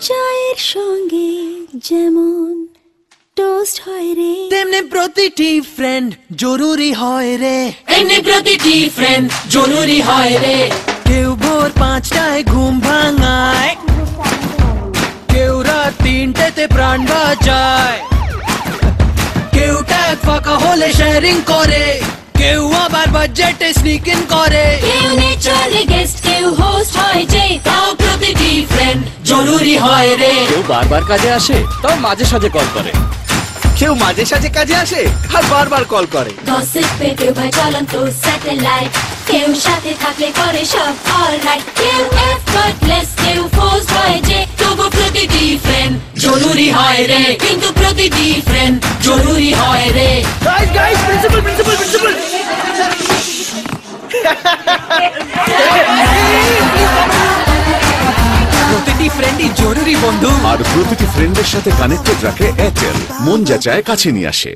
চায়ের সঙ্গে যেমন টোস্ট হয় রে, তেমনি প্রতিটি ফ্রেন্ড জরুরি হয় রে। এমনি প্রতিটি ফ্রেন্ড জরুরি হয় রে। কেউ ভোর 5টায় ঘুম ভাঙায়, কেউ রাত 3টেতে প্রাণ বাঁচায়, কেউ ট্যাগ ফাঁকা হলে শেয়ারিং করে, কেউ আবার বাজেটে স্নিকিং করে। কেউ নেচারে গেস্ট, কেউ হোস্ট হয় যে, তাও প্রতিটি ফ্রেন্ড জরুরি হয় রে। কেউ বারবার কাজে আসে, তাও মাঝে সাঝে কল করে। কেউ মাঝে সাঝে কাজে আসে আর বারবার কল করে। গসিপে কেউ ভাই চলন্ত স্যাটেলাইট, কেউ সাথে থাকলে করে সব অলরাইট। কেউ এফর্টলেস, কেউ ফোর্সড হয় যে, তবু প্রতিটি ফ্রেন্ড জরুরি হয় রে। কিন্তু প্রতিটি ফ্রেন্ড জরুরি হয় রে। Guys guys, principal principal principal. প্রতিটি ফ্রেন্ডই জরুরি বন্ধু। আর প্রতিটি ফ্রেন্ডের সাথে কানেক্টেড রাখে এয়ারটেল, মন যা চায় কাছে নিয়ে আসে।